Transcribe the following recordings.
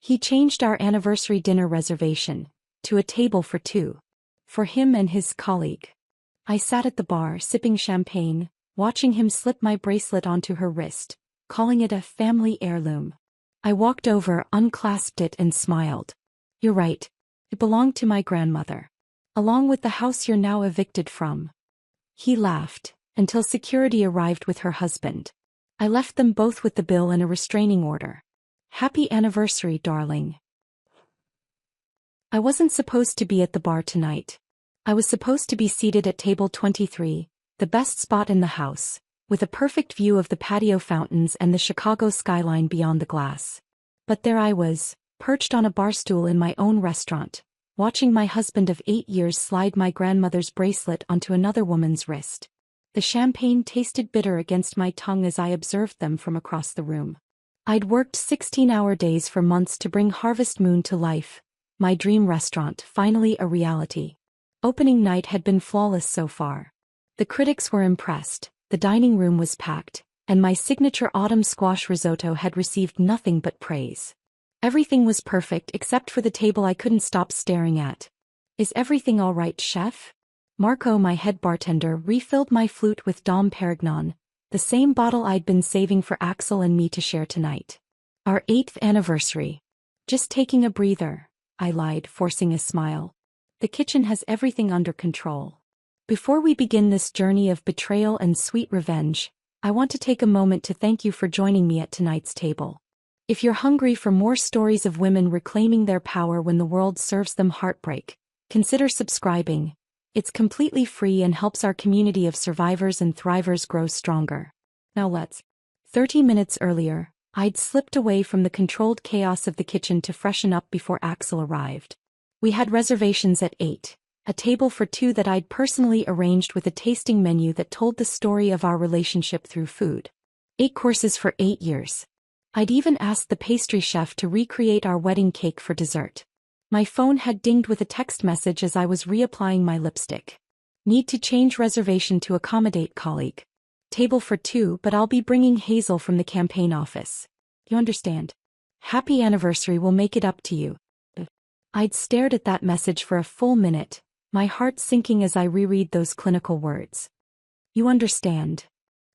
He changed our anniversary dinner reservation to a table for two, for him and his colleague. I sat at the bar sipping champagne, watching him slip my bracelet onto her wrist, calling it a family heirloom. I walked over, unclasped it and smiled. "You're right. It belonged to my grandmother. Along with the house you're now evicted from." He laughed, until security arrived with her husband. I left them both with the bill and a restraining order. "Happy anniversary, darling." I wasn't supposed to be at the bar tonight. I was supposed to be seated at table 23, the best spot in the house, with a perfect view of the patio fountains and the Chicago skyline beyond the glass. But there I was, perched on a bar stool in my own restaurant, watching my husband of 8 years slide my grandmother's bracelet onto another woman's wrist. The champagne tasted bitter against my tongue as I observed them from across the room. I'd worked 16-hour days for months to bring Harvest Moon to life, my dream restaurant finally a reality. Opening night had been flawless so far. The critics were impressed, the dining room was packed, and my signature autumn squash risotto had received nothing but praise. Everything was perfect except for the table I couldn't stop staring at. "Is everything all right, chef?" Marco, my head bartender, refilled my flute with Dom Perignon, the same bottle I'd been saving for Axel and me to share tonight. "Our 8th anniversary. Just taking a breather," I lied, forcing a smile. "The kitchen has everything under control." Before we begin this journey of betrayal and sweet revenge, I want to take a moment to thank you for joining me at tonight's table. If you're hungry for more stories of women reclaiming their power when the world serves them heartbreak, consider subscribing. It's completely free and helps our community of survivors and thrivers grow stronger. Now let's. 30 minutes earlier, I'd slipped away from the controlled chaos of the kitchen to freshen up before Axel arrived. We had reservations at 8, a table for two that I'd personally arranged with a tasting menu that told the story of our relationship through food. 8 courses for 8 years. I'd even asked the pastry chef to recreate our wedding cake for dessert. My phone had dinged with a text message as I was reapplying my lipstick. "Need to change reservation to accommodate colleague. Table for two, but I'll be bringing Hazel from the campaign office. You understand? Happy anniversary, will make it up to you." I'd stared at that message for a full minute, my heart sinking as I reread those clinical words. "You understand."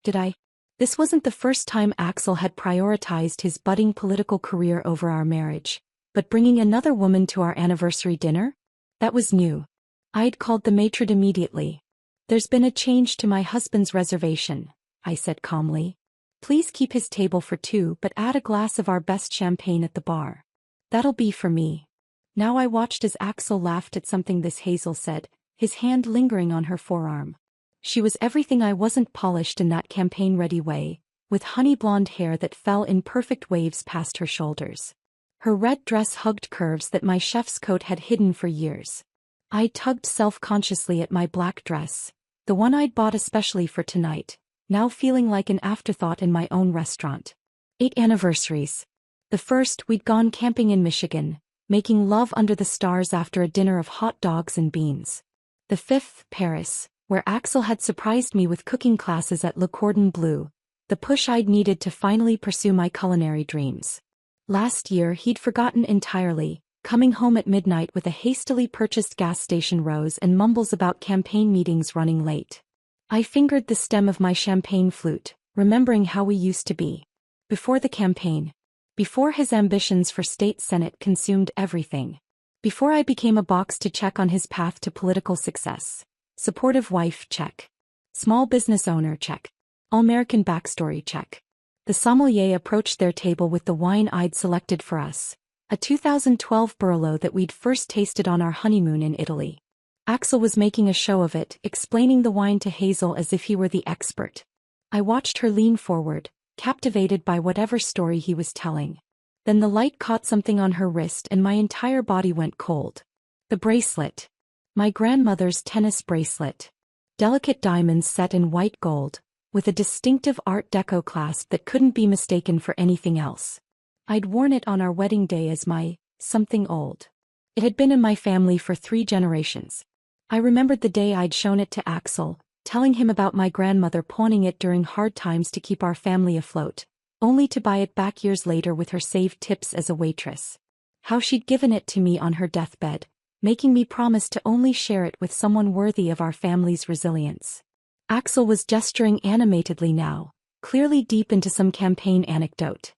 Did I? This wasn't the first time Axel had prioritized his budding political career over our marriage, but bringing another woman to our anniversary dinner? That was new. I'd called the maitre d' immediately. "There's been a change to my husband's reservation," I said calmly. "Please keep his table for two but add a glass of our best champagne at the bar. That'll be for me." Now I watched as Axel laughed at something Hazel said, his hand lingering on her forearm. She was everything I wasn't, polished in that campaign-ready way, with honey blonde hair that fell in perfect waves past her shoulders. Her red dress hugged curves that my chef's coat had hidden for years. I tugged self-consciously at my black dress, the one I'd bought especially for tonight, now feeling like an afterthought in my own restaurant. 8 anniversaries. The first, we'd gone camping in Michigan, making love under the stars after a dinner of hot dogs and beans. The 5th, Paris, where Axel had surprised me with cooking classes at Le Cordon Bleu, the push I'd needed to finally pursue my culinary dreams. Last year he'd forgotten entirely, coming home at midnight with a hastily purchased gas station rose and mumbles about campaign meetings running late. I fingered the stem of my champagne flute, remembering how we used to be. Before the campaign. Before his ambitions for state senate consumed everything. Before I became a box to check on his path to political success. Supportive wife, check. Small business owner, check. All-American backstory, check. The sommelier approached their table with the wine I'd selected for us, a 2012 Barolo that we'd first tasted on our honeymoon in Italy. Axel was making a show of it, explaining the wine to Hazel as if he were the expert. I watched her lean forward, captivated by whatever story he was telling. Then the light caught something on her wrist and my entire body went cold. The bracelet. My grandmother's tennis bracelet. Delicate diamonds set in white gold, with a distinctive Art Deco clasp that couldn't be mistaken for anything else. I'd worn it on our wedding day as my something old. It had been in my family for 3 generations. I remembered the day I'd shown it to Axel, telling him about my grandmother pawning it during hard times to keep our family afloat, only to buy it back years later with her saved tips as a waitress. How she'd given it to me on her deathbed, making me promise to only share it with someone worthy of our family's resilience. Axel was gesturing animatedly now, clearly deep into some campaign anecdote.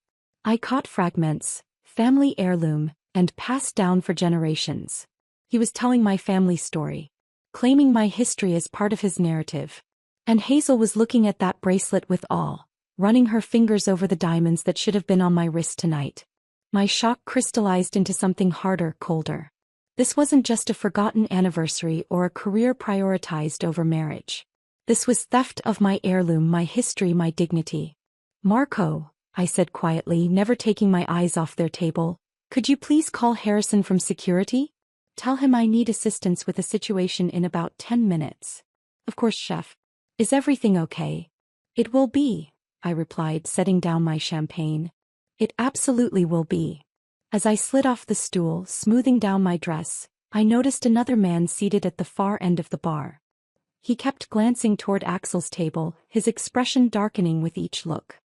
I caught fragments, family heirloom, and passed down for generations. He was telling my family story, claiming my history as part of his narrative. And Hazel was looking at that bracelet with awe, running her fingers over the diamonds that should have been on my wrist tonight. My shock crystallized into something harder, colder. This wasn't just a forgotten anniversary or a career prioritized over marriage. This was theft of my heirloom, my history, my dignity. Marco, I said quietly, never taking my eyes off their table, could you please call Harrison from security? Tell him I need assistance with a situation in about 10 minutes. Of course, chef. Is everything okay? It will be, I replied, setting down my champagne. It absolutely will be. As I slid off the stool, smoothing down my dress, I noticed another man seated at the far end of the bar. He kept glancing toward Axel's table, his expression darkening with each look.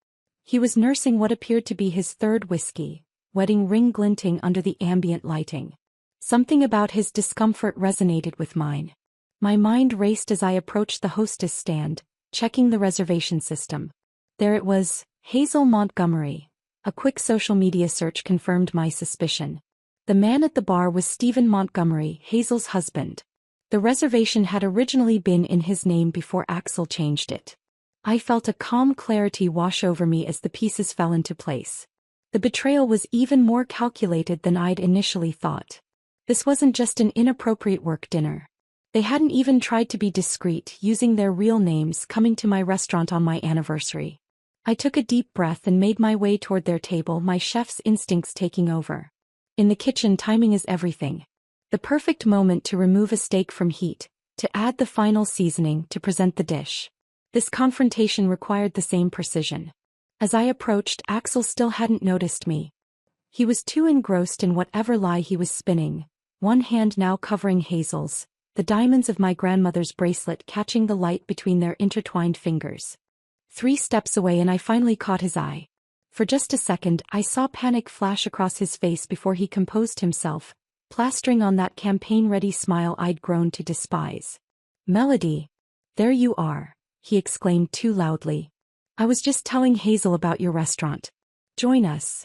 He was nursing what appeared to be his third whiskey, wedding ring glinting under the ambient lighting. Something about his discomfort resonated with mine. My mind raced as I approached the hostess stand, checking the reservation system. There it was, Hazel Montgomery. A quick social media search confirmed my suspicion. The man at the bar was Stephen Montgomery, Hazel's husband. The reservation had originally been in his name before Axel changed it. I felt a calm clarity wash over me as the pieces fell into place. The betrayal was even more calculated than I'd initially thought. This wasn't just an inappropriate work dinner. They hadn't even tried to be discreet, using their real names, coming to my restaurant on my anniversary. I took a deep breath and made my way toward their table, my chef's instincts taking over. In the kitchen, timing is everything. The perfect moment to remove a steak from heat, to add the final seasoning, to present the dish. This confrontation required the same precision. As I approached, Axel still hadn't noticed me. He was too engrossed in whatever lie he was spinning, one hand now covering Hazel's, the diamonds of my grandmother's bracelet catching the light between their intertwined fingers. 3 steps away and I finally caught his eye. For just a second, I saw panic flash across his face before he composed himself, plastering on that campaign-ready smile I'd grown to despise. Melody. There you are, he exclaimed too loudly. I was just telling Hazel about your restaurant. Join us.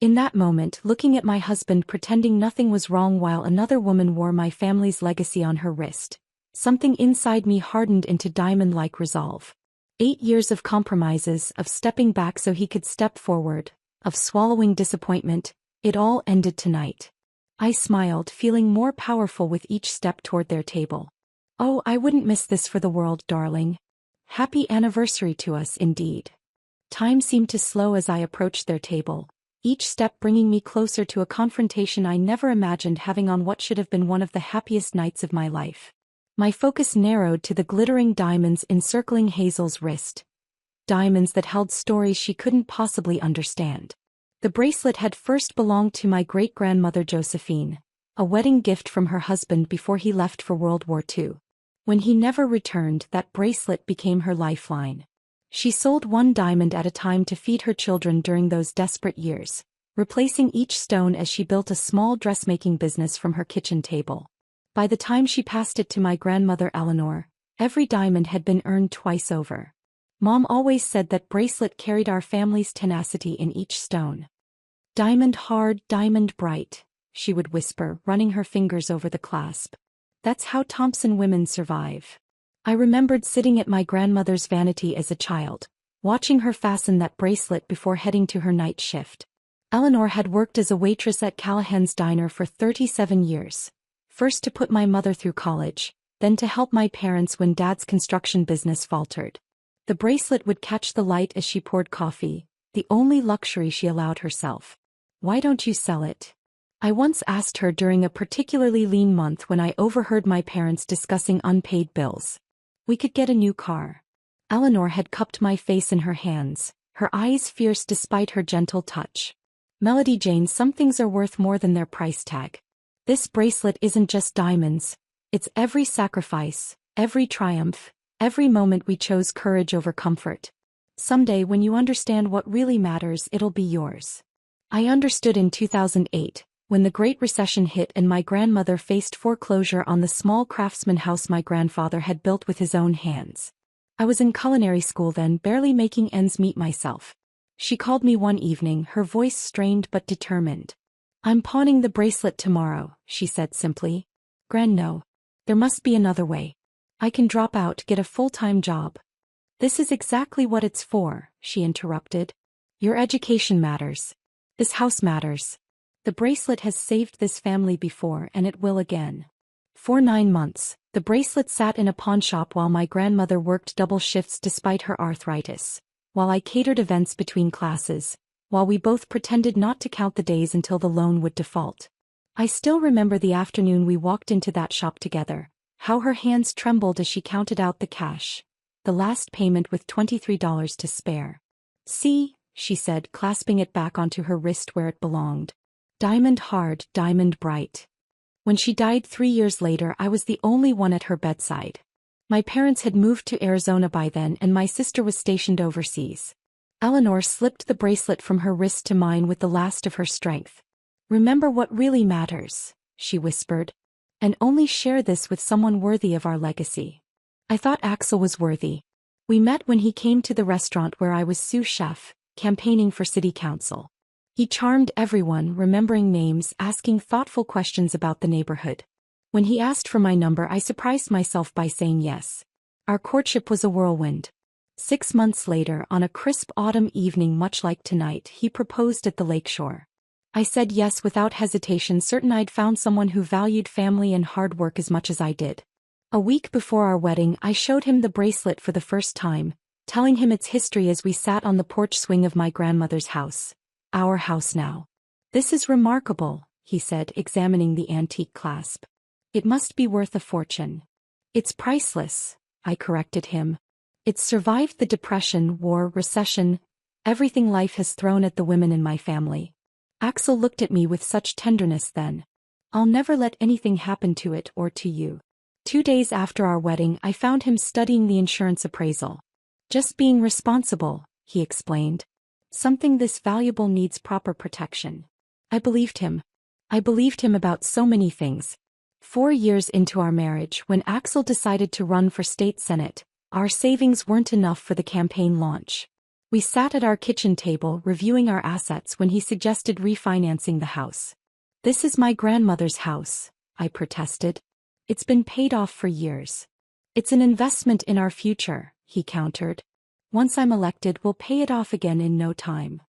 In that moment, looking at my husband pretending nothing was wrong while another woman wore my family's legacy on her wrist, something inside me hardened into diamond-like resolve. 8 years of compromises, of stepping back so he could step forward, of swallowing disappointment, it all ended tonight. I smiled, feeling more powerful with each step toward their table. Oh, I wouldn't miss this for the world, darling. Happy anniversary to us, indeed. Time seemed to slow as I approached their table, each step bringing me closer to a confrontation I never imagined having on what should have been one of the happiest nights of my life. My focus narrowed to the glittering diamonds encircling Hazel's wrist. Diamonds that held stories she couldn't possibly understand. The bracelet had first belonged to my great-grandmother Josephine, a wedding gift from her husband before he left for World War II. When he never returned, that bracelet became her lifeline. She sold 1 diamond at a time to feed her children during those desperate years, replacing each stone as she built a small dressmaking business from her kitchen table. By the time she passed it to my grandmother Eleanor, every diamond had been earned twice over. Mom always said that bracelet carried our family's tenacity in each stone. Diamond hard, diamond bright, she would whisper, running her fingers over the clasp. That's how Thompson women survive. I remembered sitting at my grandmother's vanity as a child, watching her fasten that bracelet before heading to her night shift. Eleanor had worked as a waitress at Callahan's Diner for 37 years. First to put my mother through college, then to help my parents when Dad's construction business faltered. The bracelet would catch the light as she poured coffee, the only luxury she allowed herself. Why don't you sell it? I once asked her during a particularly lean month when I overheard my parents discussing unpaid bills. We could get a new car. Eleanor had cupped my face in her hands, her eyes fierce despite her gentle touch. Melody Jane, some things are worth more than their price tag. This bracelet isn't just diamonds, it's every sacrifice, every triumph, every moment we chose courage over comfort. Someday when you understand what really matters, it'll be yours. I understood in 2008, when the Great Recession hit and my grandmother faced foreclosure on the small craftsman house my grandfather had built with his own hands. I was in culinary school then, barely making ends meet myself. She called me one evening, her voice strained but determined. "I'm pawning the bracelet tomorrow," she said simply. "Gran, no. There must be another way. I can drop out, get a full-time job." "This is exactly what it's for," she interrupted. "Your education matters. This house matters. The bracelet has saved this family before and it will again." For 9 months, the bracelet sat in a pawnshop while my grandmother worked double shifts despite her arthritis, while I catered events between classes, while we both pretended not to count the days until the loan would default. I still remember the afternoon we walked into that shop together, how her hands trembled as she counted out the cash, the last payment with $23 to spare. "See," she said, clasping it back onto her wrist where it belonged. "Diamond hard, diamond bright." When she died 3 years later, I was the only one at her bedside. My parents had moved to Arizona by then and my sister was stationed overseas. Eleanor slipped the bracelet from her wrist to mine with the last of her strength. "Remember what really matters," she whispered. "And only share this with someone worthy of our legacy." I thought Axel was worthy. We met when he came to the restaurant where I was sous chef, campaigning for city council. He charmed everyone, remembering names, asking thoughtful questions about the neighborhood. When he asked for my number, I surprised myself by saying yes. Our courtship was a whirlwind. 6 months later, on a crisp autumn evening much like tonight, he proposed at the lakeshore. I said yes without hesitation, certain I'd found someone who valued family and hard work as much as I did. A week before our wedding, I showed him the bracelet for the first time, telling him its history as we sat on the porch swing of my grandmother's house. Our house now. "This is remarkable," he said, examining the antique clasp. "It must be worth a fortune." "It's priceless," I corrected him. "It's survived the depression, war, recession, everything life has thrown at the women in my family." Axel looked at me with such tenderness then. "I'll never let anything happen to it or to you." 2 days after our wedding, I found him studying the insurance appraisal. "Just being responsible," he explained. "Something this valuable needs proper protection." I believed him. I believed him about so many things. 4 years into our marriage, when Axel decided to run for state senate, our savings weren't enough for the campaign launch. We sat at our kitchen table reviewing our assets when he suggested refinancing the house. "This is my grandmother's house," I protested. "It's been paid off for years." "It's an investment in our future," he countered. "Once I'm elected, we'll pay it off again in no time."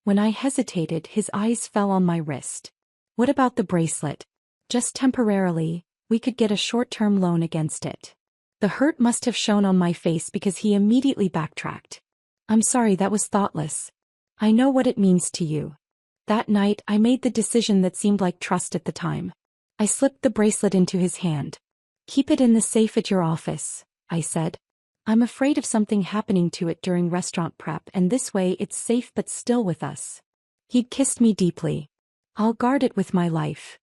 When I hesitated, his eyes fell on my wrist. "What about the bracelet?" "Just temporarily, we could get a short-term loan against it." The hurt must have shown on my face because he immediately backtracked. "I'm sorry, that was thoughtless. I know what it means to you." That night, I made the decision that seemed like trust at the time. I slipped the bracelet into his hand. "Keep it in the safe at your office," I said. "I'm afraid of something happening to it during restaurant prep, and this way it's safe but still with us." He'd kissed me deeply. "I'll guard it with my life."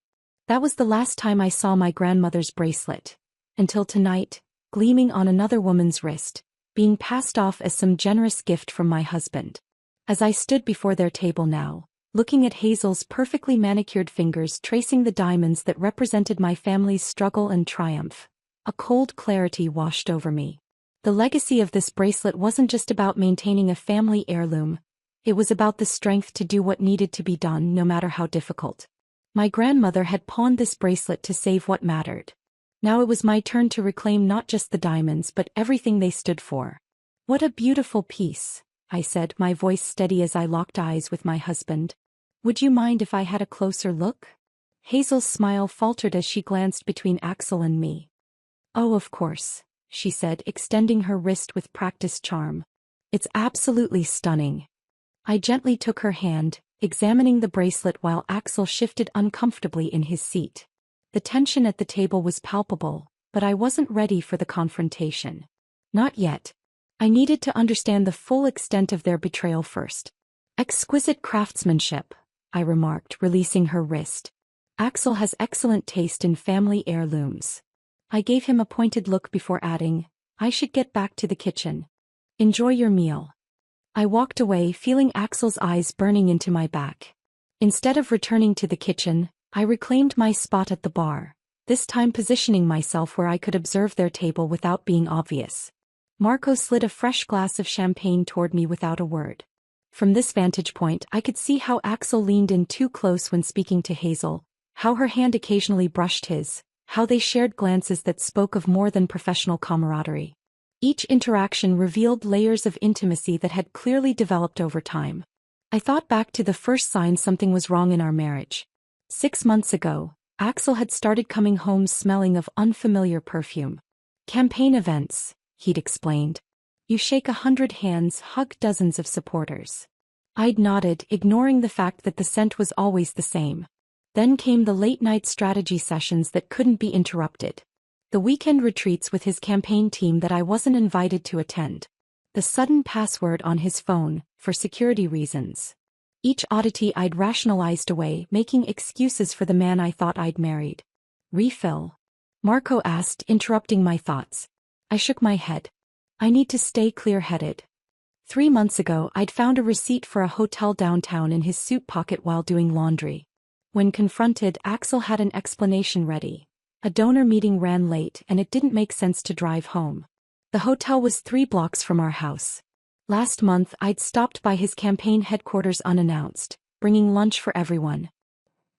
That was the last time I saw my grandmother's bracelet. Until tonight, gleaming on another woman's wrist, being passed off as some generous gift from my husband. As I stood before their table now, looking at Hazel's perfectly manicured fingers tracing the diamonds that represented my family's struggle and triumph, a cold clarity washed over me. The legacy of this bracelet wasn't just about maintaining a family heirloom, it was about the strength to do what needed to be done no matter how difficult. My grandmother had pawned this bracelet to save what mattered. Now it was my turn to reclaim not just the diamonds but everything they stood for. "What a beautiful piece," I said, my voice steady as I locked eyes with my husband. "Would you mind if I had a closer look?" Hazel's smile faltered as she glanced between Axel and me. "Oh, of course," she said, extending her wrist with practiced charm. "It's absolutely stunning." I gently took her hand, examining the bracelet while Axel shifted uncomfortably in his seat. The tension at the table was palpable, but I wasn't ready for the confrontation. Not yet. I needed to understand the full extent of their betrayal first. "Exquisite craftsmanship," I remarked, releasing her wrist. "Axel has excellent taste in family heirlooms." I gave him a pointed look before adding, "I should get back to the kitchen. Enjoy your meal." I walked away, feeling Axel's eyes burning into my back. Instead of returning to the kitchen, I reclaimed my spot at the bar, this time positioning myself where I could observe their table without being obvious. Marco slid a fresh glass of champagne toward me without a word. From this vantage point I could see how Axel leaned in too close when speaking to Hazel, how her hand occasionally brushed his, how they shared glances that spoke of more than professional camaraderie. Each interaction revealed layers of intimacy that had clearly developed over time. I thought back to the first sign something was wrong in our marriage. 6 months ago, Axel had started coming home smelling of unfamiliar perfume. Campaign events, he'd explained. You shake 100 hands, hug dozens of supporters. I'd nodded, ignoring the fact that the scent was always the same. Then came the late-night strategy sessions that couldn't be interrupted. The weekend retreats with his campaign team that I wasn't invited to attend. The sudden password on his phone, for security reasons. Each oddity I'd rationalized away, making excuses for the man I thought I'd married. Refill? Marco asked, interrupting my thoughts. I shook my head. I need to stay clear-headed. 3 months ago I'd found a receipt for a hotel downtown in his suit pocket while doing laundry. When confronted, Axel had an explanation ready. A donor meeting ran late and it didn't make sense to drive home. The hotel was 3 blocks from our house. Last month I'd stopped by his campaign headquarters unannounced, bringing lunch for everyone.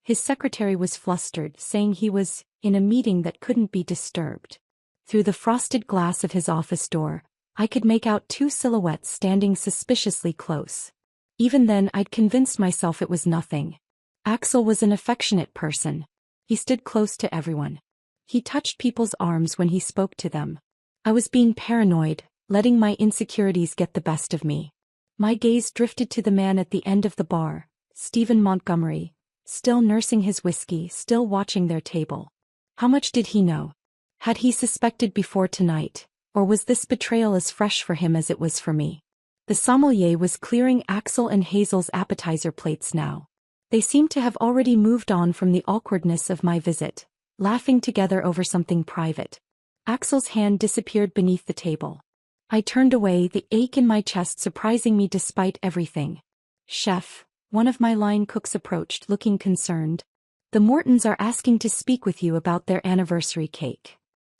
His secretary was flustered, saying he was in a meeting that couldn't be disturbed. Through the frosted glass of his office door, I could make out 2 silhouettes standing suspiciously close. Even then I'd convinced myself it was nothing. Axel was an affectionate person. He stood close to everyone. He touched people's arms when he spoke to them. I was being paranoid, letting my insecurities get the best of me. My gaze drifted to the man at the end of the bar, Stephen Montgomery, still nursing his whiskey, still watching their table. How much did he know? Had he suspected before tonight, or was this betrayal as fresh for him as it was for me? The sommelier was clearing Axel and Hazel's appetizer plates now. They seemed to have already moved on from the awkwardness of my visit, laughing together over something private. Axel's hand disappeared beneath the table. I turned away, the ache in my chest surprising me despite everything. Chef, one of my line cooks approached, looking concerned. The Mortons are asking to speak with you about their anniversary cake.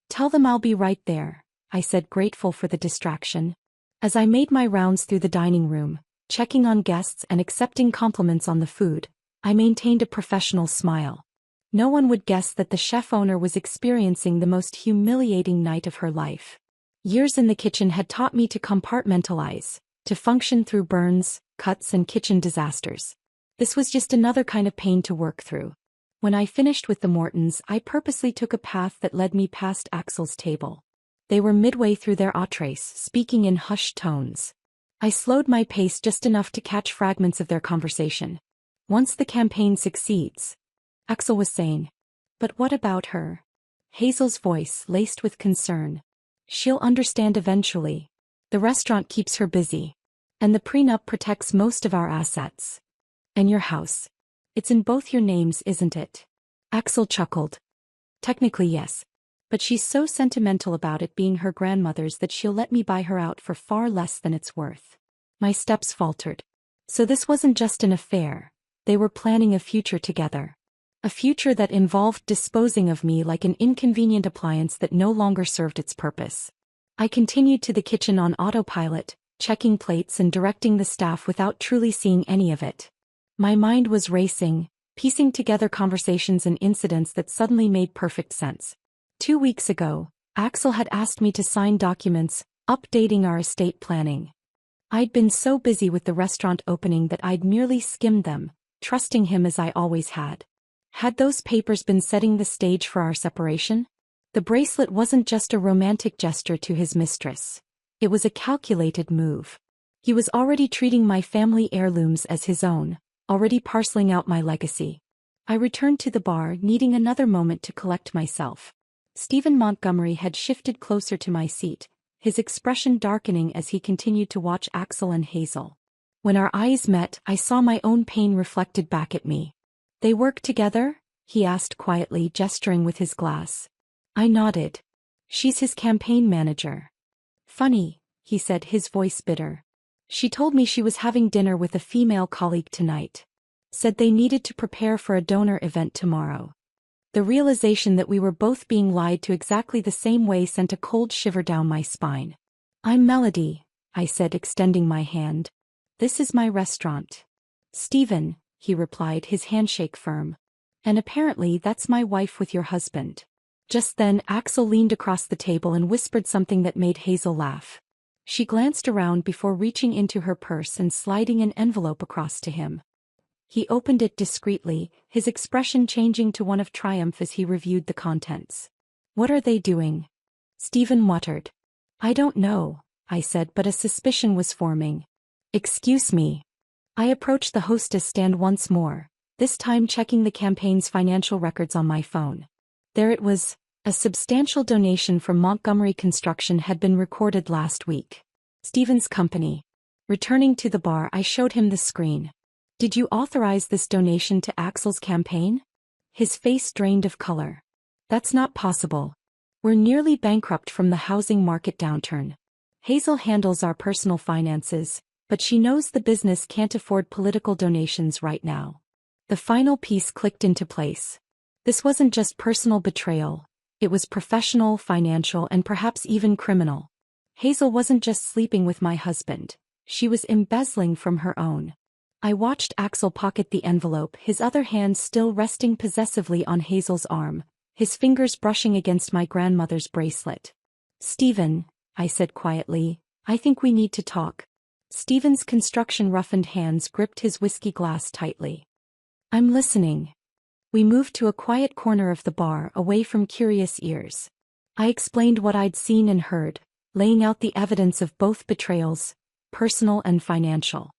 Tell them I'll be right there, I said, grateful for the distraction. As I made my rounds through the dining room, checking on guests and accepting compliments on the food, I maintained a professional smile. No one would guess that the chef owner was experiencing the most humiliating night of her life. Years in the kitchen had taught me to compartmentalize, to function through burns, cuts and kitchen disasters. This was just another kind of pain to work through. When I finished with the Mortons, I purposely took a path that led me past Axel's table. They were midway through their entrees, speaking in hushed tones. I slowed my pace just enough to catch fragments of their conversation. Once the campaign succeeds, Axel was saying. But what about her? Hazel's voice, laced with concern. She'll understand eventually. The restaurant keeps her busy. And the prenup protects most of our assets. And your house. It's in both your names, isn't it? Axel chuckled. Technically yes. But she's so sentimental about it being her grandmother's that she'll let me buy her out for far less than it's worth. My steps faltered. So this wasn't just an affair. They were planning a future together. A future that involved disposing of me like an inconvenient appliance that no longer served its purpose. I continued to the kitchen on autopilot, checking plates and directing the staff without truly seeing any of it. My mind was racing, piecing together conversations and incidents that suddenly made perfect sense. 2 weeks ago, Axel had asked me to sign documents, updating our estate planning. I'd been so busy with the restaurant opening that I'd merely skimmed them, trusting him as I always had. Had those papers been setting the stage for our separation? The bracelet wasn't just a romantic gesture to his mistress. It was a calculated move. He was already treating my family heirlooms as his own, already parceling out my legacy. I returned to the bar, needing another moment to collect myself. Stephen Montgomery had shifted closer to my seat, his expression darkening as he continued to watch Axel and Hazel. When our eyes met, I saw my own pain reflected back at me. They work together? He asked quietly, gesturing with his glass. I nodded. She's his campaign manager. Funny, he said, his voice bitter. She told me she was having dinner with a female colleague tonight. Said they needed to prepare for a donor event tomorrow. The realization that we were both being lied to exactly the same way sent a cold shiver down my spine. I'm Melody, I said, extending my hand. This is my restaurant. Stephen, he replied, his handshake firm. And apparently that's my wife with your husband. Just then Axel leaned across the table and whispered something that made Hazel laugh. She glanced around before reaching into her purse and sliding an envelope across to him. He opened it discreetly, his expression changing to one of triumph as he reviewed the contents. What are they doing? Stephen muttered. I don't know, I said, but a suspicion was forming. Excuse me. I approached the hostess stand once more, this time checking the campaign's financial records on my phone. There it was. A substantial donation from Montgomery Construction had been recorded last week. Stephen's company. Returning to the bar, I showed him the screen. Did you authorize this donation to Axel's campaign? His face drained of color. That's not possible. We're nearly bankrupt from the housing market downturn. Hazel handles our personal finances, but she knows the business can't afford political donations right now. The final piece clicked into place. This wasn't just personal betrayal. It was professional, financial, and perhaps even criminal. Hazel wasn't just sleeping with my husband. She was embezzling from her own. I watched Axel pocket the envelope, his other hand still resting possessively on Hazel's arm, his fingers brushing against my grandmother's bracelet. Stephen, I said quietly, I think we need to talk. Stephen's construction-roughened hands gripped his whiskey glass tightly. I'm listening. We moved to a quiet corner of the bar, away from curious ears. I explained what I'd seen and heard, laying out the evidence of both betrayals, personal and financial.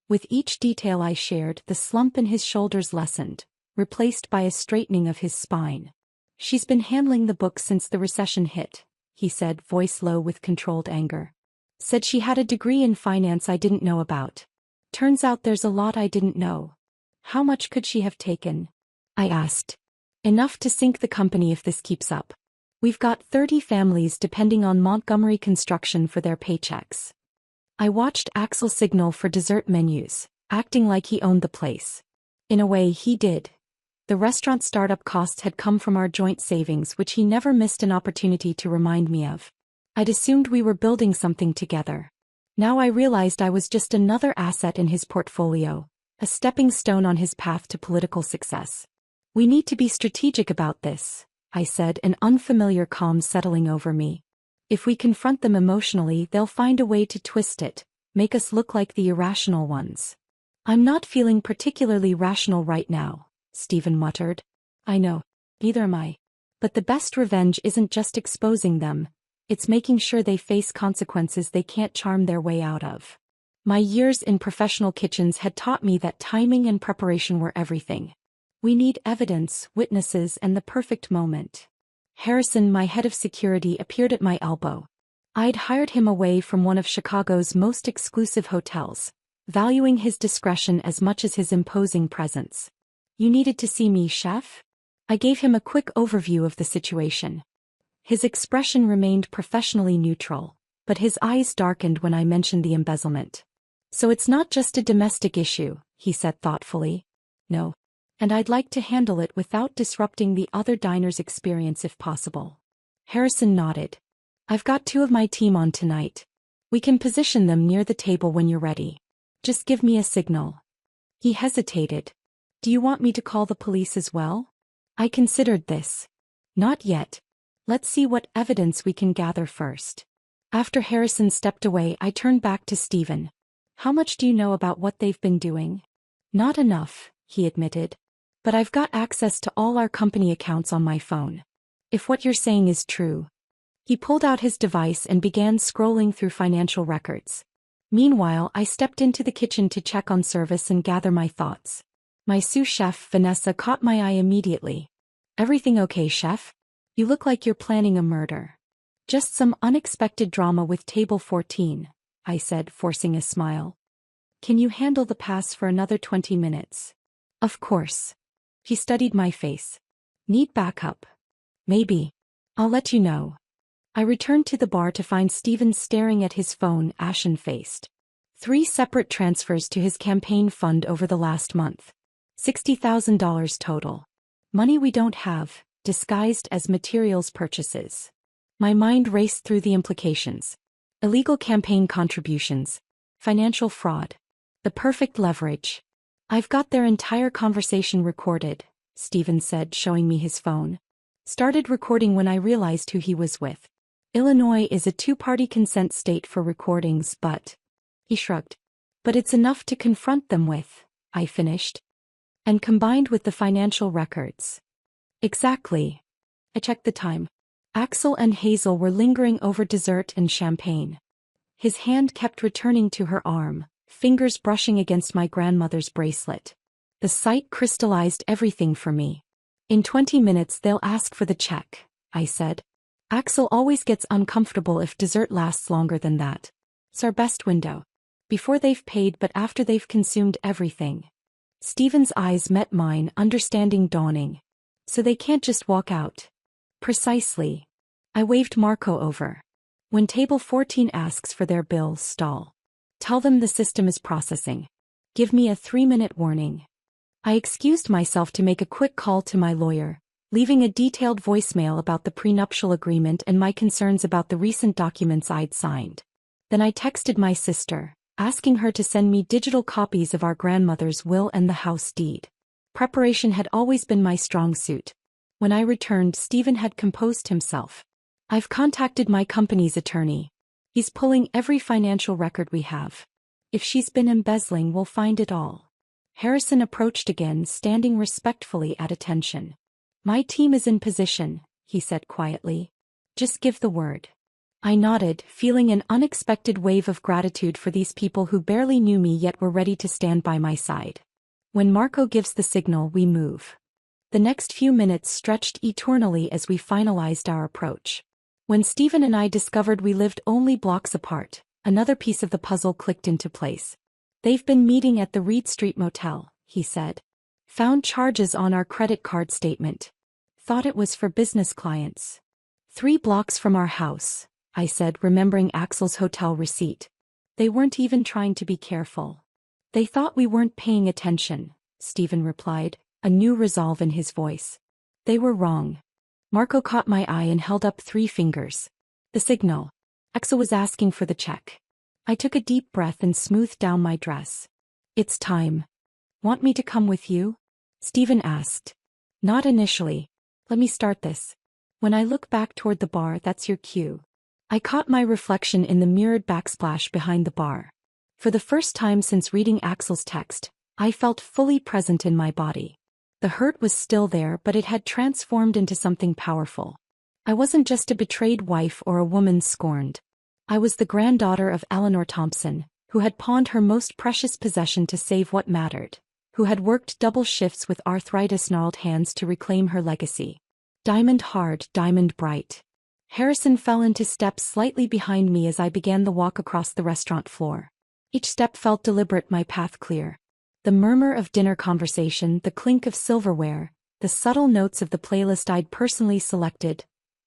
With each detail I shared, the slump in his shoulders lessened, replaced by a straightening of his spine. She's been handling the book since the recession hit, he said, voice low with controlled anger. Said she had a degree in finance I didn't know about. Turns out there's a lot I didn't know. How much could she have taken? I asked. Enough to sink the company if this keeps up. We've got 30 families depending on Montgomery Construction for their paychecks. I watched Axel signal for dessert menus, acting like he owned the place. In a way, he did. The restaurant startup costs had come from our joint savings, which he never missed an opportunity to remind me of. I'd assumed we were building something together. Now I realized I was just another asset in his portfolio, a stepping stone on his path to political success. We need to be strategic about this, I said, an unfamiliar calm settling over me. If we confront them emotionally, they'll find a way to twist it, make us look like the irrational ones. I'm not feeling particularly rational right now, Stephen muttered. I know. Neither am I. But the best revenge isn't just exposing them, it's making sure they face consequences they can't charm their way out of. My years in professional kitchens had taught me that timing and preparation were everything. We need evidence, witnesses, and the perfect moment. Harrison, my head of security, appeared at my elbow. I'd hired him away from one of Chicago's most exclusive hotels, valuing his discretion as much as his imposing presence. You needed to see me, chef? I gave him a quick overview of the situation. His expression remained professionally neutral, but his eyes darkened when I mentioned the embezzlement. So it's not just a domestic issue, he said thoughtfully. No. And I'd like to handle it without disrupting the other diners' experience if possible. Harrison nodded. I've got 2 of my team on tonight. We can position them near the table when you're ready. Just give me a signal. He hesitated. Do you want me to call the police as well? I considered this. Not yet. Let's see what evidence we can gather first. After Harrison stepped away, I turned back to Stephen. How much do you know about what they've been doing? Not enough, he admitted. But I've got access to all our company accounts on my phone. If what you're saying is true. He pulled out his device and began scrolling through financial records. Meanwhile, I stepped into the kitchen to check on service and gather my thoughts. My sous chef, Vanessa, caught my eye immediately. Everything okay, chef? You look like you're planning a murder. Just some unexpected drama with table 14, I said, forcing a smile. Can you handle the pass for another 20 minutes? Of course. He studied my face. Need backup? Maybe. I'll let you know. I returned to the bar to find Stephen staring at his phone, ashen-faced. 3 separate transfers to his campaign fund over the last month. $60,000 total. Money we don't have, disguised as materials purchases. My mind raced through the implications. Illegal campaign contributions. Financial fraud. The perfect leverage. I've got their entire conversation recorded, Stephen said, showing me his phone. Started recording when I realized who he was with. Illinois is a two-party consent state for recordings, but... He shrugged. But it's enough to confront them with, I finished. And combined with the financial records. Exactly. I checked the time. Axel and Hazel were lingering over dessert and champagne. His hand kept returning to her arm, fingers brushing against my grandmother's bracelet. The sight crystallized everything for me. In 20 minutes they'll ask for the check, I said. Axel always gets uncomfortable if dessert lasts longer than that. It's our best window. Before they've paid but after they've consumed everything. Stephen's eyes met mine, understanding dawning. So they can't just walk out. Precisely. I waved Marco over. When table 14 asks for their bill, stall. Tell them the system is processing. Give me a 3-minute warning. I excused myself to make a quick call to my lawyer, leaving a detailed voicemail about the prenuptial agreement and my concerns about the recent documents I'd signed. Then I texted my sister, asking her to send me digital copies of our grandmother's will and the house deed. Preparation had always been my strong suit. When I returned, Stephen had composed himself. I've contacted my company's attorney. He's pulling every financial record we have. If she's been embezzling, we'll find it all. Harrison approached again, standing respectfully at attention. My team is in position, he said quietly. Just give the word. I nodded, feeling an unexpected wave of gratitude for these people who barely knew me yet were ready to stand by my side. When Marco gives the signal, we move. The next few minutes stretched eternally as we finalized our approach. When Stephen and I discovered we lived only blocks apart, another piece of the puzzle clicked into place. They've been meeting at the Reed Street Motel, he said. Found charges on our credit card statement. Thought it was for business clients. 3 blocks from our house, I said, remembering Axel's hotel receipt. They weren't even trying to be careful. They thought we weren't paying attention, Stephen replied, a new resolve in his voice. They were wrong. Marco caught my eye and held up 3 fingers. The signal. Axel was asking for the check. I took a deep breath and smoothed down my dress. It's time. Want me to come with you? Stephen asked. Not initially. Let me start this. When I look back toward the bar, that's your cue. I caught my reflection in the mirrored backsplash behind the bar. For the first time since reading Axel's text, I felt fully present in my body. The hurt was still there, but it had transformed into something powerful. I wasn't just a betrayed wife or a woman scorned. I was the granddaughter of Eleanor Thompson, who had pawned her most precious possession to save what mattered, who had worked double shifts with arthritis-gnarled hands to reclaim her legacy. Diamond hard, diamond bright. Harrison fell into step slightly behind me as I began the walk across the restaurant floor. Each step felt deliberate, my path clear. The murmur of dinner conversation, the clink of silverware, the subtle notes of the playlist I'd personally selected,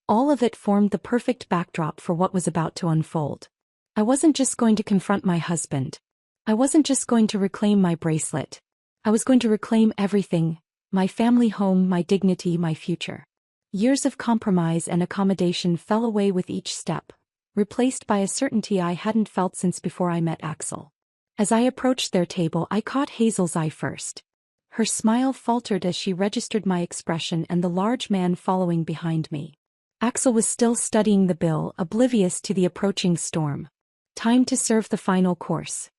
all of it formed the perfect backdrop for what was about to unfold. I wasn't just going to confront my husband. I wasn't just going to reclaim my bracelet. I was going to reclaim everything, my family home, my dignity, my future. Years of compromise and accommodation fell away with each step, replaced by a certainty I hadn't felt since before I met Axel. As I approached their table, I caught Hazel's eye first. Her smile faltered as she registered my expression and the large man following behind me. Axel was still studying the bill, oblivious to the approaching storm. Time to serve the final course.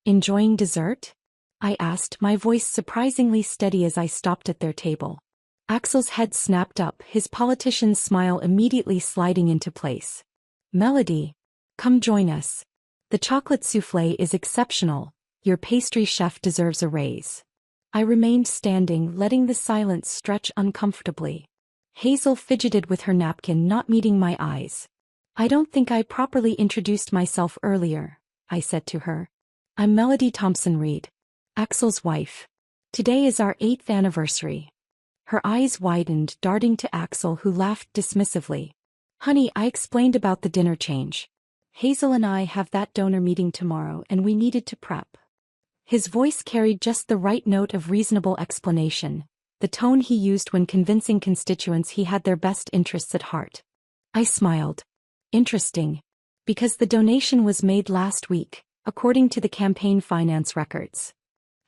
Enjoying dessert? I asked, my voice surprisingly steady as I stopped at their table. Axel's head snapped up, his politician's smile immediately sliding into place. Melody, come join us. The chocolate soufflé is exceptional. Your pastry chef deserves a raise. I remained standing, letting the silence stretch uncomfortably. Hazel fidgeted with her napkin, not meeting my eyes. I don't think I properly introduced myself earlier, I said to her. I'm Melody Thompson Reed, Axel's wife. Today is our 8th anniversary. Her eyes widened, darting to Axel, who laughed dismissively. Honey, I explained about the dinner change. Hazel and I have that donor meeting tomorrow and we needed to prep. His voice carried just the right note of reasonable explanation, the tone he used when convincing constituents he had their best interests at heart. I smiled. Interesting. Because the donation was made last week, according to the campaign finance records.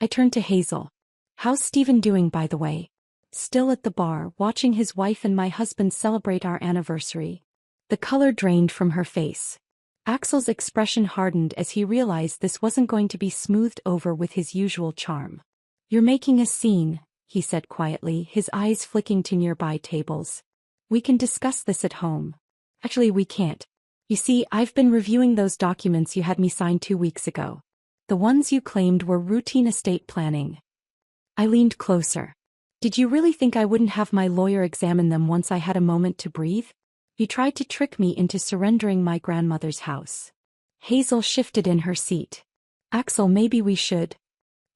I turned to Hazel. How's Stephen doing, by the way? Still at the bar, watching his wife and my husband celebrate our anniversary. The color drained from her face. Axel's expression hardened as he realized this wasn't going to be smoothed over with his usual charm. You're making a scene, he said quietly, his eyes flicking to nearby tables. We can discuss this at home. Actually, we can't. You see, I've been reviewing those documents you had me sign 2 weeks ago. The ones you claimed were routine estate planning. I leaned closer. Did you really think I wouldn't have my lawyer examine them once I had a moment to breathe? You tried to trick me into surrendering my grandmother's house. Hazel shifted in her seat. Axel, maybe we should.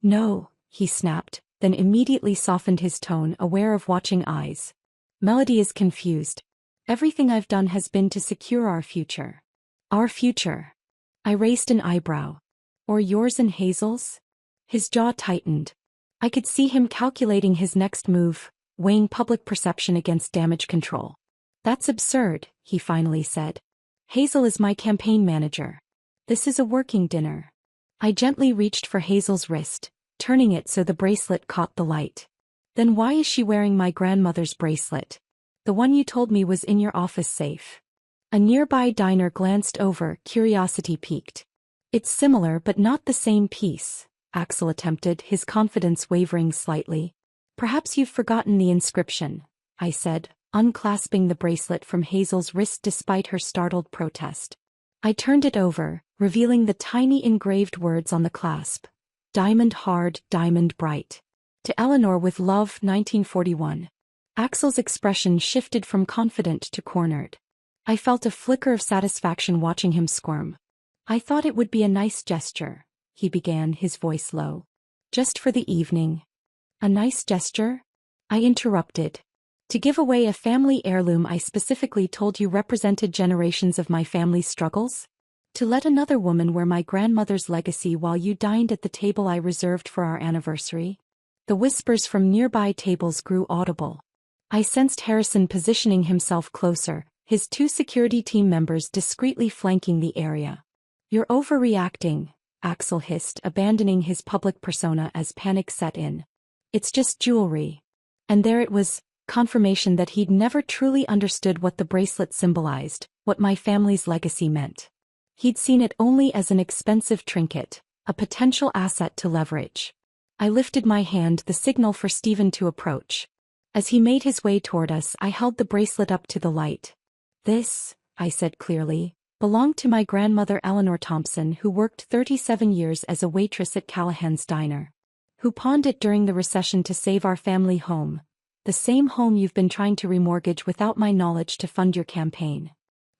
No, he snapped, then immediately softened his tone, aware of watching eyes. Melody is confused. Everything I've done has been to secure our future. Our future. I raised an eyebrow. Or yours and Hazel's? His jaw tightened. I could see him calculating his next move, weighing public perception against damage control. That's absurd, he finally said. Hazel is my campaign manager. This is a working dinner. I gently reached for Hazel's wrist, turning it so the bracelet caught the light. Then why is she wearing my grandmother's bracelet? The one you told me was in your office safe. A nearby diner glanced over, curiosity piqued. It's similar but not the same piece, Axel attempted, his confidence wavering slightly. Perhaps you've forgotten the inscription, I said, unclasping the bracelet from Hazel's wrist despite her startled protest. I turned it over, revealing the tiny engraved words on the clasp. Diamond hard, diamond bright. To Eleanor with love, 1941. Axel's expression shifted from confident to cornered. I felt a flicker of satisfaction watching him squirm. I thought it would be a nice gesture, he began, his voice low. Just for the evening. A nice gesture? I interrupted. To give away a family heirloom I specifically told you represented generations of my family's struggles? To let another woman wear my grandmother's legacy while you dined at the table I reserved for our anniversary? The whispers from nearby tables grew audible. I sensed Harrison positioning himself closer, his 2 security team members discreetly flanking the area. You're overreacting, Axel hissed, abandoning his public persona as panic set in. It's just jewelry. And there it was, confirmation that he'd never truly understood what the bracelet symbolized, what my family's legacy meant. He'd seen it only as an expensive trinket, a potential asset to leverage. I lifted my hand, the signal for Stephen to approach. As he made his way toward us, I held the bracelet up to the light. This, I said clearly, belonged to my grandmother Eleanor Thompson, who worked 37 years as a waitress at Callahan's Diner. Who pawned it during the recession to save our family home. The same home you've been trying to remortgage without my knowledge to fund your campaign.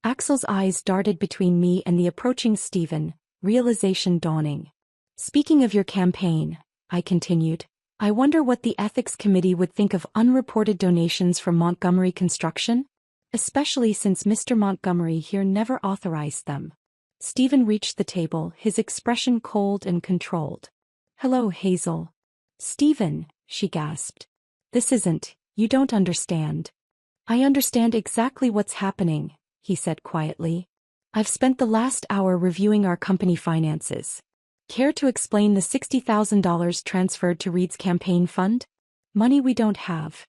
Axel's eyes darted between me and the approaching Stephen, realization dawning. Speaking of your campaign, I continued, I wonder what the ethics committee would think of unreported donations from Montgomery Construction? Especially since Mr. Montgomery here never authorized them. Stephen reached the table, his expression cold and controlled. Hello, Hazel. Stephen, she gasped. This isn't, you don't understand. I understand exactly what's happening, he said quietly. I've spent the last hour reviewing our company finances. Care to explain the $60,000 transferred to Reed's campaign fund? Money we don't have.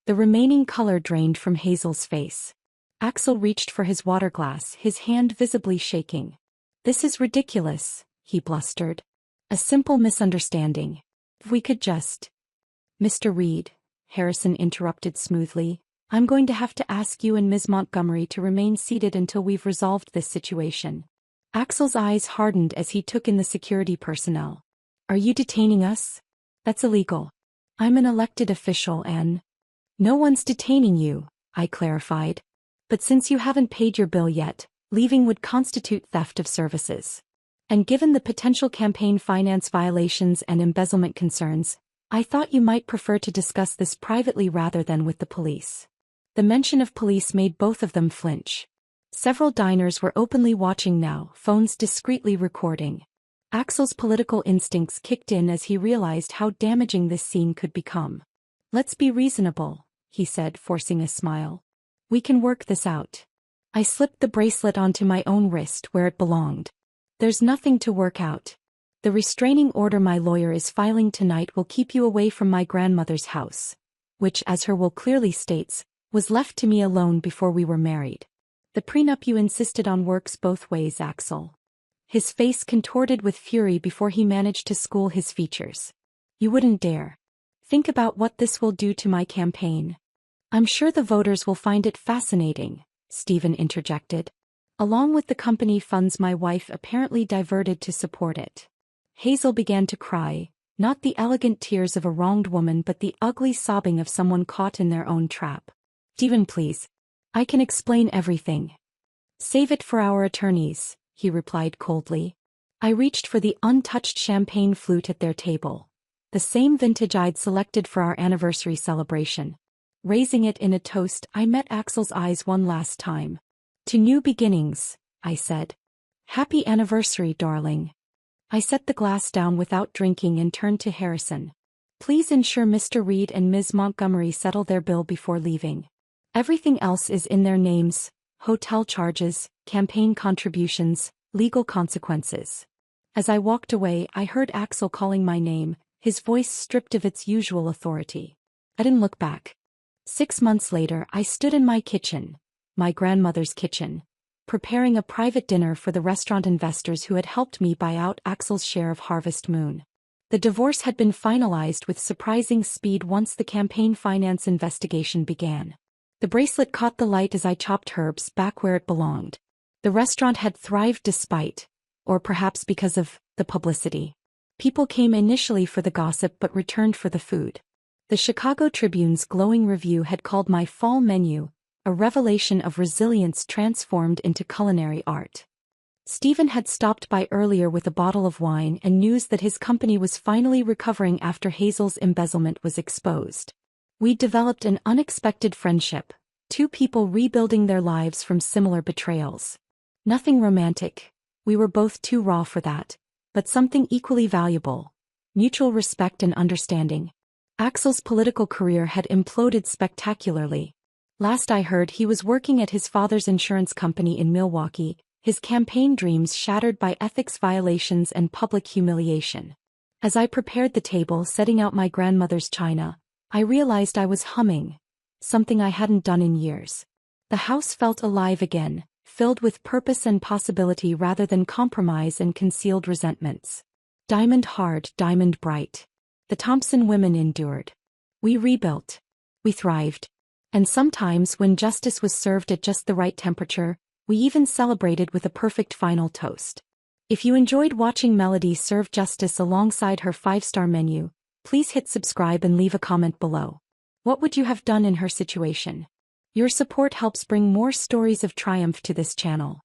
The remaining color drained from Hazel's face. Axel reached for his water glass, his hand visibly shaking. This is ridiculous, he blustered. A simple misunderstanding. If we could just... Mr. Reed, Harrison interrupted smoothly, I'm going to have to ask you and Ms. Montgomery to remain seated until we've resolved this situation. Axel's eyes hardened as he took in the security personnel. Are you detaining us? That's illegal. I'm an elected official and... No one's detaining you, I clarified. But since you haven't paid your bill yet, leaving would constitute theft of services. And given the potential campaign finance violations and embezzlement concerns, I thought you might prefer to discuss this privately rather than with the police. The mention of police made both of them flinch. Several diners were openly watching now, phones discreetly recording. Axel's political instincts kicked in as he realized how damaging this scene could become. "Let's be reasonable," he said, forcing a smile. "We can work this out." I slipped the bracelet onto my own wrist where it belonged. "There's nothing to work out. The restraining order my lawyer is filing tonight will keep you away from my grandmother's house, which, as her will clearly states, was left to me alone before we were married. The prenup you insisted on works both ways, Axel." His face contorted with fury before he managed to school his features. "You wouldn't dare. Think about what this will do to my campaign." "I'm sure the voters will find it fascinating," Stephen interjected. "Along with the company funds my wife apparently diverted to support it." Hazel began to cry, not the elegant tears of a wronged woman but the ugly sobbing of someone caught in their own trap. "Stephen, please. I can explain everything." "Save it for our attorneys," he replied coldly. I reached for the untouched champagne flute at their table, the same vintage I'd selected for our anniversary celebration. Raising it in a toast, I met Axel's eyes one last time. "To new beginnings," I said. "Happy anniversary, darling." I set the glass down without drinking and turned to Harrison. "Please ensure Mr. Reed and Ms. Montgomery settle their bill before leaving. Everything else is in their names: hotel charges, campaign contributions, legal consequences." As I walked away, I heard Axel calling my name, his voice stripped of its usual authority. I didn't look back. 6 months later, I stood in my kitchen, my grandmother's kitchen, preparing a private dinner for the restaurant investors who had helped me buy out Axel's share of Harvest Moon. The divorce had been finalized with surprising speed once the campaign finance investigation began. The bracelet caught the light as I chopped herbs back where it belonged. The restaurant had thrived despite, or perhaps because of, the publicity. People came initially for the gossip but returned for the food. The Chicago Tribune's glowing review had called my fall menu a revelation of resilience transformed into culinary art. Stephen had stopped by earlier with a bottle of wine and news that his company was finally recovering after Hazel's embezzlement was exposed. We developed an unexpected friendship, two people rebuilding their lives from similar betrayals. Nothing romantic, we were both too raw for that, but something equally valuable: mutual respect and understanding. Axel's political career had imploded spectacularly. Last I heard, he was working at his father's insurance company in Milwaukee, his campaign dreams shattered by ethics violations and public humiliation. As I prepared the table setting out my grandmother's china, I realized I was humming, something I hadn't done in years. The house felt alive again, filled with purpose and possibility rather than compromise and concealed resentments. Diamond hard, diamond bright. The Thompson women endured. We rebuilt. We thrived. And sometimes, when justice was served at just the right temperature, we even celebrated with a perfect final toast. If you enjoyed watching Melody serve justice alongside her 5-star menu, please hit subscribe and leave a comment below. What would you have done in her situation? Your support helps bring more stories of triumph to this channel.